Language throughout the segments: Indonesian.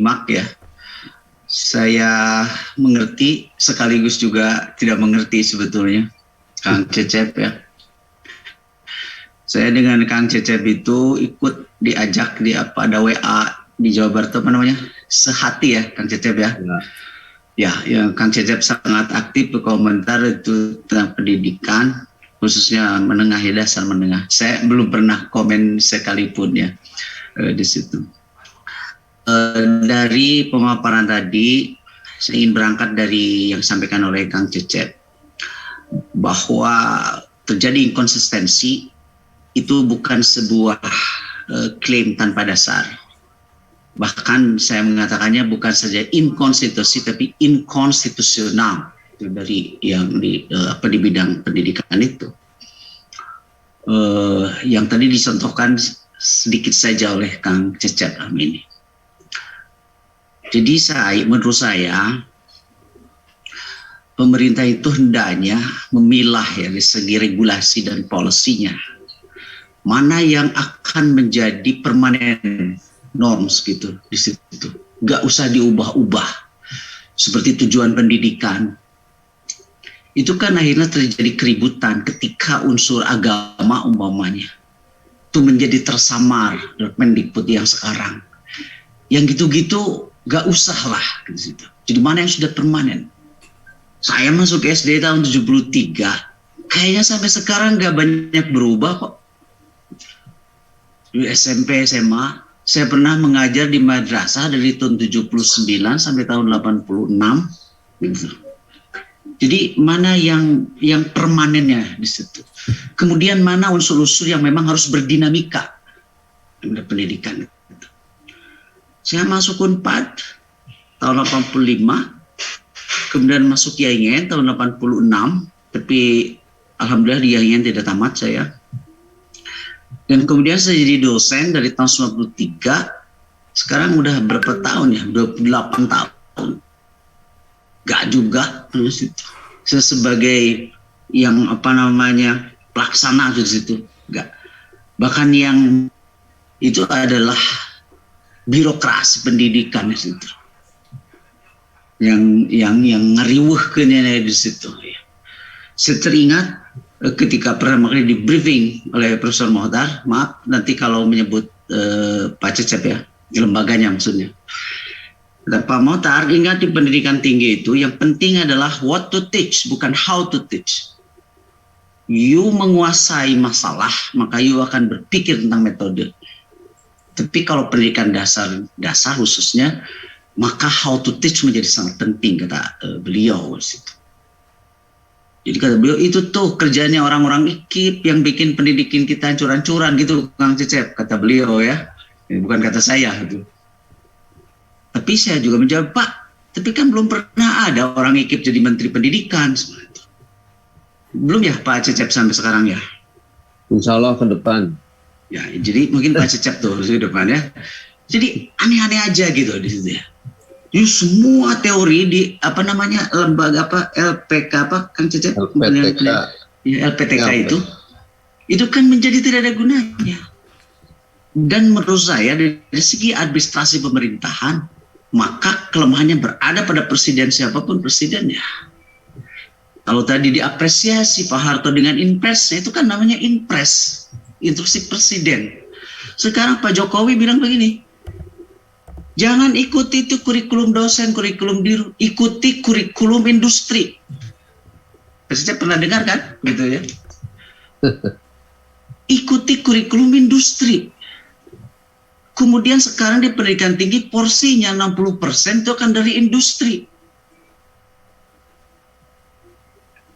menyimak ya. Saya mengerti sekaligus juga tidak mengerti sebetulnya Kang Cecep ya. Saya dengan Kang Cecep itu ikut diajak ada WA di Jawa Barat apa namanya? Sehati ya Kang Cecep ya. Ya, yang Kang Cecep sangat aktif berkomentar itu tentang pendidikan, khususnya menengah ya, dasar menengah. Saya belum pernah komen sekalipun ya di situ. Dari pemaparan tadi, saya ingin berangkat dari yang disampaikan oleh Kang Cecep, bahwa terjadi inkonsistensi itu bukan sebuah klaim tanpa dasar. Bahkan saya mengatakannya bukan saja inkonstitusi tapi inkonstitusional itu dari yang di bidang pendidikan itu. Yang tadi dicontohkan sedikit saja oleh Kang Cecep ini. Jadi menurut saya pemerintah itu hendaknya memilah ya dari segi regulasi dan polisinya mana yang akan menjadi permanen norms gitu di situ, nggak usah diubah-ubah. Seperti tujuan pendidikan itu kan akhirnya terjadi keributan ketika unsur agama umpamanya itu menjadi tersamar dalam Mendikbud yang sekarang. Yang gitu-gitu nggak usah lah di situ. Jadi mana yang sudah permanen? Saya masuk SD tahun 73, kayaknya sampai sekarang nggak banyak berubah kok. Di SMP, SMA, saya pernah mengajar di madrasah dari tahun 79 sampai tahun 86. Gitu. Jadi mana yang permanennya di situ. Kemudian mana unsur-unsur yang memang harus berdinamika dalam pendidikan. Saya masuk Unpad tahun 85, kemudian masuk Yaingen tahun 86, tapi alhamdulillah di Yaingen tidak tamat saya. Dan kemudian saya jadi dosen dari tahun 93, sekarang udah berapa tahun ya? 28 tahun. Gak juga, saya sebagai yang pelaksana di situ, gak. Bahkan yang itu adalah birokrasi pendidikan di situ. Yang ngeriwuh ke di situ. Saya teringat ketika pertama kali di briefing oleh Profesor Mokhtar, maaf nanti kalau menyebut Pak Cecep ya, lembaganya maksudnya. Pak Mokhtar, ingat di pendidikan tinggi itu yang penting adalah what to teach, bukan how to teach. You menguasai masalah, maka you akan berpikir tentang metode. Tapi kalau pendidikan dasar khususnya, maka how to teach menjadi sangat penting, kata beliau. Jadi kata beliau, itu tuh kerjanya orang-orang IKIP yang bikin pendidikan kita curan-curan gitu, Kang Cecep, kata beliau ya. Bukan kata saya gitu. Tapi saya juga menjawab, Pak, tapi kan belum pernah ada orang IKIP jadi Menteri Pendidikan. Belum ya Pak Cecep sampai sekarang ya? Insya Allah ke depan. Ya, jadi mungkin Pak Cecep tuh ke depan ya. Jadi aneh-aneh aja gitu di situ ya. Jadi semua teori di lembaga LPK Kang Cecep? LPTK. Ya, LPTK itu kan menjadi tidak ada gunanya. Dan menurut saya dari segi administrasi pemerintahan, maka kelemahannya berada pada presiden, siapapun presidennya. Kalau tadi diapresiasi Pak Harto dengan impresnya, itu kan namanya impres, instruksi presiden. Sekarang Pak Jokowi bilang begini, jangan ikuti itu kurikulum dosen, kurikulum biru, ikuti kurikulum industri. Saya pernah dengar kan, gitu ya. Ikuti kurikulum industri. Kemudian sekarang di pendidikan tinggi porsinya 60% itu akan dari industri.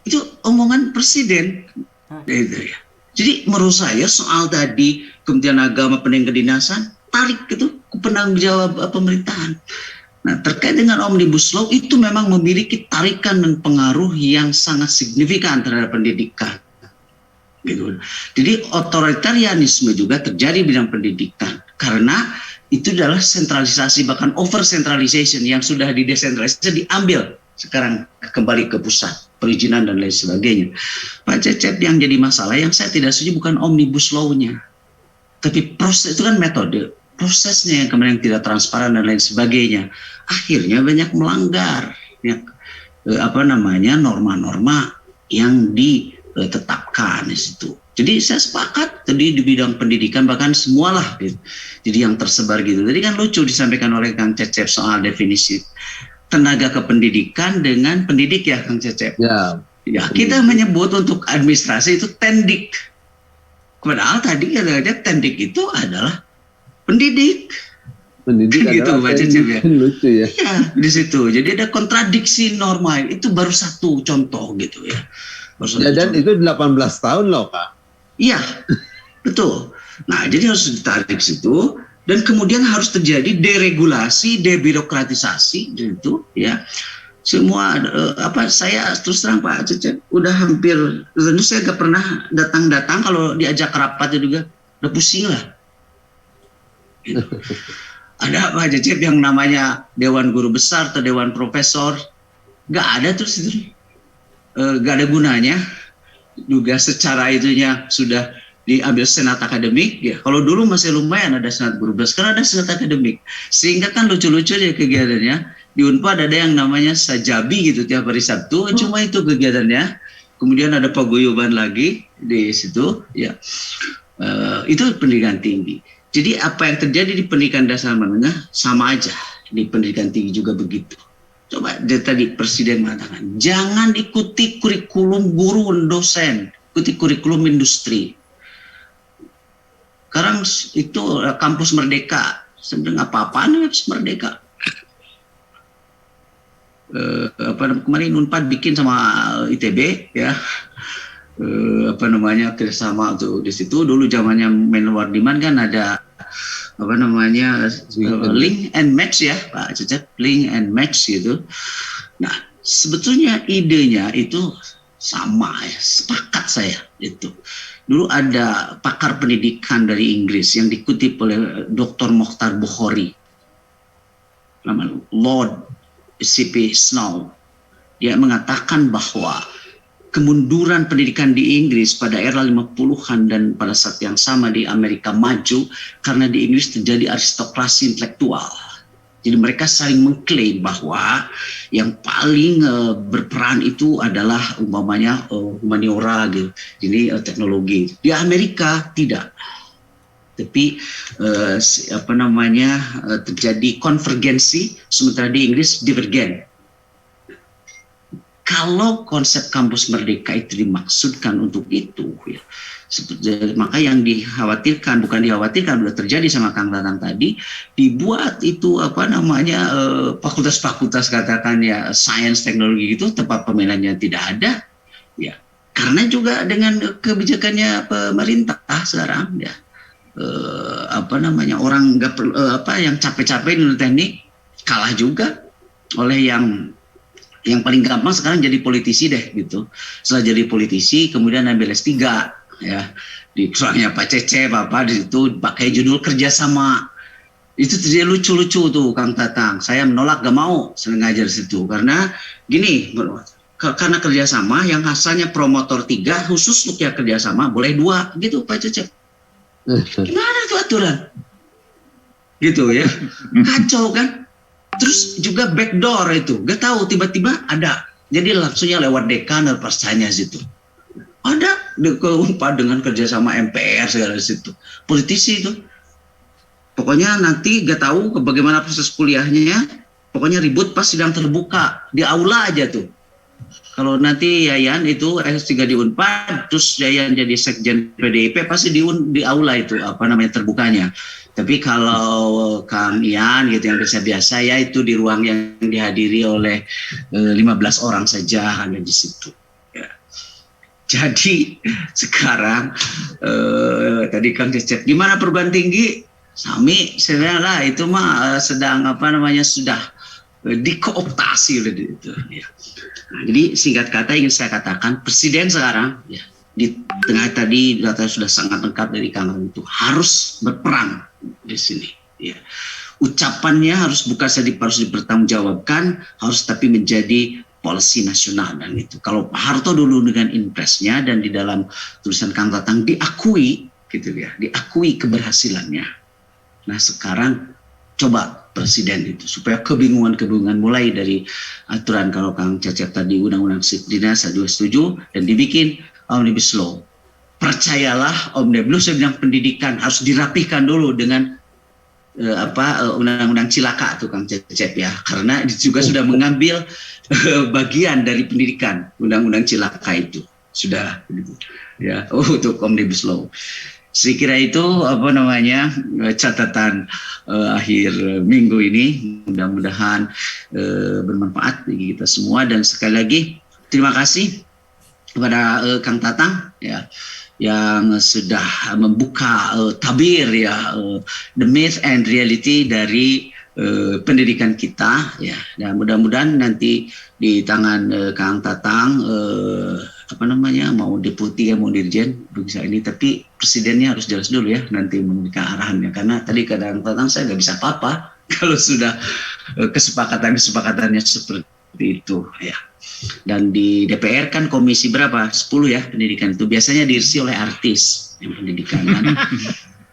Itu omongan presiden. Gitu ya. Jadi menurut saya soal tadi Kementerian Agama, pendidikan kedinasan, tarik itu ke penanggung jawab pemerintahan. Nah, terkait dengan Omnibus Law itu memang memiliki tarikan dan pengaruh yang sangat signifikan terhadap pendidikan. Gitu. Jadi otoritarianisme juga terjadi di bidang pendidikan karena itu adalah sentralisasi, bahkan over centralization yang sudah didesentralisasi diambil sekarang kembali ke pusat, perizinan dan lain sebagainya. Pak Cecep, yang jadi masalah yang saya tidak setuju bukan Omnibus Law-nya, tapi proses itu kan metode. prosesnya yang kemudian tidak transparan dan lain sebagainya. Akhirnya banyak melanggar norma-norma yang ditetapkan di situ. Jadi saya sepakat tadi di bidang pendidikan bahkan semualah gitu. Jadi yang tersebar gitu. Tadi kan lucu disampaikan oleh Kang Cecep soal definisi tenaga kependidikan dengan pendidik ya Kang Cecep. Ya kita menyebut untuk administrasi itu tendik. Padahal tadi katanya tendik itu adalah pendidik. Pendidik gitu adalah Pak Cecep ya. Lucu ya. Iya di situ. Jadi ada kontradiksi norma itu baru satu contoh gitu ya. Ya, dan itu 18 tahun loh Kak. Iya, betul. Nah, jadi harus ditarik situ dan kemudian harus terjadi deregulasi, debirokratisasi gitu ya. Semua saya terus terang Pak Cecep udah hampir tentu saya gak pernah datang kalau diajak rapat juga udah pusing lah. Gitu. Ada Pak Cecep yang namanya Dewan Guru Besar atau Dewan Profesor, gak ada terus itu. Gak ada gunanya. Juga secara itunya sudah diambil senat akademik ya. Kalau dulu masih lumayan ada senat guru besar, sekarang ada senat akademik. Sehingga kan lucu-lucu ya kegiatannya. Di Unpad ada yang namanya sajabi gitu tiap hari Sabtu, cuma itu kegiatannya. Kemudian ada paguyuban lagi di situ ya. Itu pendidikan tinggi. Jadi apa yang terjadi di pendidikan dasar menengah sama aja di pendidikan tinggi juga begitu. Coba tadi Presiden mengatakan, jangan ikuti kurikulum guru dosen, ikuti kurikulum industri. Sekarang itu kampus Merdeka, sebenarnya apa-apaan kampus Merdeka. Kemarin Unpad bikin sama ITB ya, kerjasama tuh di situ. Dulu zamannya Menlo Wardiman kan ada link and match ya Pak Cecep, link and match gitu. Nah sebetulnya idenya itu sama ya, sepakat saya itu. Dulu ada pakar pendidikan dari Inggris yang dikutip oleh Dr. Mokhtar Bukhari, namanya Lord C.P. Snow. Dia mengatakan bahwa kemunduran pendidikan di Inggris pada era 50-an dan pada saat yang sama di Amerika maju karena di Inggris terjadi aristokrasi intelektual. Jadi mereka saling mengklaim bahwa yang paling berperan itu adalah umpamanya humaniora gitu. Jadi teknologi. Di Amerika tidak. Tapi terjadi konvergensi, sementara di Inggris divergen. Kalau konsep kampus merdeka itu dimaksudkan untuk itu, ya, maka yang dikhawatirkan, bukan dikhawatirkan, sudah terjadi sama Kang Tatang tadi, dibuat itu fakultas-fakultas katakan ya sains teknologi itu tempat pemilihannya tidak ada, ya karena juga dengan kebijakannya pemerintah sekarang, ya orang nggak perlu yang capek-capek di teknik kalah juga oleh yang paling gampang sekarang jadi politisi deh gitu. Setelah jadi politisi kemudian ambil S3 ya di kurangnya Pak Cecep di situ pakai judul kerjasama. Itu terjadi lucu-lucu tuh Kang Tatang. Saya menolak, gak mau saya ngajar situ karena gini, karena kerjasama yang asalnya promotor 3 khusus untuk ya kerjasama boleh 2 gitu Pak Cecep. Gimana tuh aturan? Gitu ya. Kacau kan? Terus juga backdoor itu, gak tahu tiba-tiba ada. Jadi langsungnya lewat dekan dan pascanya situ. Ada Unpad dengan kerjasama MPR segala situ. Politisi itu. Pokoknya nanti gak tahu bagaimana proses kuliahnya. Pokoknya ribut pas sidang terbuka di aula aja tuh. Kalau nanti Yayan itu S3 di Unpad, terus Yayan jadi sekjen PDIP pasti di aula itu terbukanya. Tapi kalau Kang Ian gitu yang biasa-biasa ya itu di ruang yang dihadiri oleh 15 orang saja ada di situ. Ya. Jadi sekarang tadi Kang Cecep gimana perguruan tinggi? Sami sebenarnya itu mah sedang sudah dikooptasi oleh itu. Ya. Nah, jadi singkat kata ingin saya katakan Presiden sekarang ya di tengah tadi data sudah sangat lengkap dari Kang itu harus berperan di sini. Ya. Ucapannya harus bukan saja harus dipertanggungjawabkan, harus tapi menjadi policy nasional dan itu. Kalau Pak Harto dulu dengan impresnya dan di dalam tulisan Kang Tatang diakui, gitu ya, diakui keberhasilannya. Nah sekarang coba Presiden itu supaya kebingungan mulai dari aturan kalau Kang Cecep tadi Undang-Undang Sidina saya juga setuju dan dibikin Omnibus Law. Percayalah Omnibus Law bidang pendidikan harus dirapihkan dulu dengan undang-undang cilaka tuh Kang Cecep ya, karena juga sudah mengambil bagian dari pendidikan undang-undang cilaka itu sudah ya untuk Omnibus Law. Saya kira itu catatan akhir minggu ini, mudah-mudahan bermanfaat bagi kita semua dan sekali lagi terima kasih kepada Kang Tatang ya yang sudah membuka tabir ya the myth and reality dari pendidikan kita ya, dan mudah-mudahan nanti di tangan Kang Tatang mau deputi ya mau dirjen bisa ini, tapi presidennya harus jelas dulu ya nanti memberikan arahannya, karena tadi kadang-kadang saya nggak bisa apa-apa kalau sudah kesepakatannya seperti itu ya. Dan di DPR kan komisi berapa? 10 ya pendidikan itu biasanya diisi oleh artis yang pendidikan kan.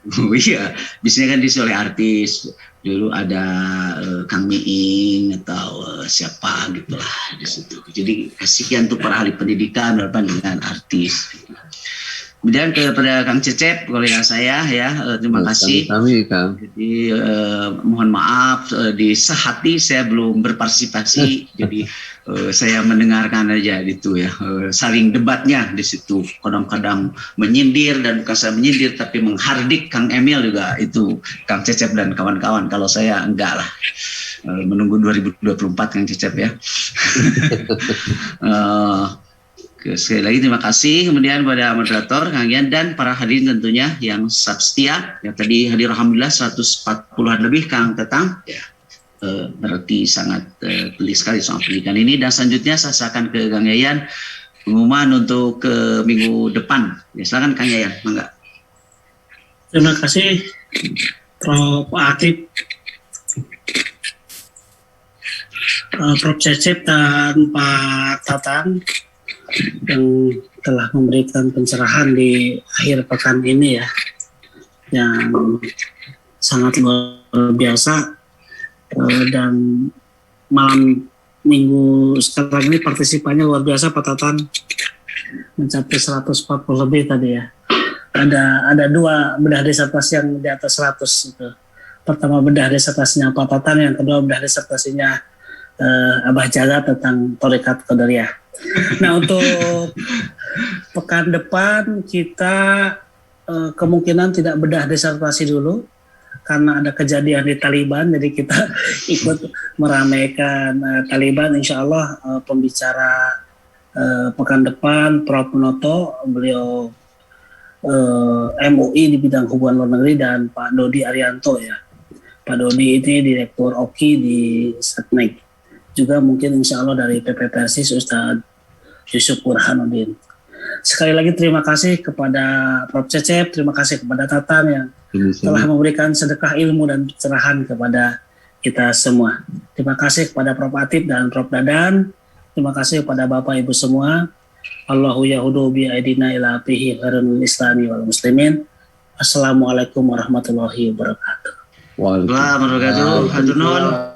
Oh iya, biasanya kan diisi oleh artis. Dulu ada Kang Miing atau siapa gitulah di situ. Jadi kasihan tuh para ahli pendidikan berhadapan dengan artis. Kemudian kepada Kang Cecep, kolega saya ya, terima kasih. Kami, Kang. Jadi mohon maaf di sehati saya belum berpartisipasi, jadi saya mendengarkan aja gitu ya, saling debatnya di situ. Kadang-kadang menyindir dan bukan saya menyindir tapi menghardik Kang Emil juga itu, Kang Cecep dan kawan-kawan. Kalau saya enggak lah, menunggu 2024 Kang Cecep ya. Sekali lagi terima kasih kemudian pada moderator Kang Gian dan para hadirin tentunya yang setia ya, tadi hadir alhamdulillah 140-an lebih Kang Tatang ya, berarti sangat geli sekali soal pendidikan ini. Dan selanjutnya saya akan ke Kang Yayan pengumuman untuk minggu depan ya, silakan Kang Yayan, mangga. Terima kasih Prof. Atip, Prof. Cecep dan Pak Tatang yang telah memberikan pencerahan di akhir pekan ini ya, yang sangat luar biasa. Dan malam minggu sekarang ini partisipannya luar biasa Pak Tatang, mencapai 140 lebih tadi ya. Ada dua bedah disertasi yang di atas 100 itu. Pertama bedah disertasinya Pak Tatang, yang kedua bedah disertasinya Abah Jaga tentang Thariqat Qadariyah. Nah untuk pekan depan kita kemungkinan tidak bedah disertasi dulu karena ada kejadian di Taliban, jadi kita ikut meramaikan Taliban. Insya Allah pembicara pekan depan Prof. Noto, beliau MUI di bidang hubungan luar negeri, dan Pak Dodi Arianto ya. Pak Dodi ini Direktur OKI di Satmek. Juga mungkin insya Allah dari PP Persis Ustadz Yusuf Burhanuddin. Sekali lagi terima kasih kepada Prof. Cecep, terima kasih kepada Tatang yang telah memberikan sedekah ilmu dan pencerahan kepada kita semua. Terima kasih kepada Prof. Atip dan Prof. Dadan. Terima kasih kepada Bapak Ibu semua. Allahu yahudu bi aidina ila fihi khairul islami wal muslimin. Assalamualaikum warahmatullahi wabarakatuh. Waalaikumsalam warahmatullahi wabarakatuh.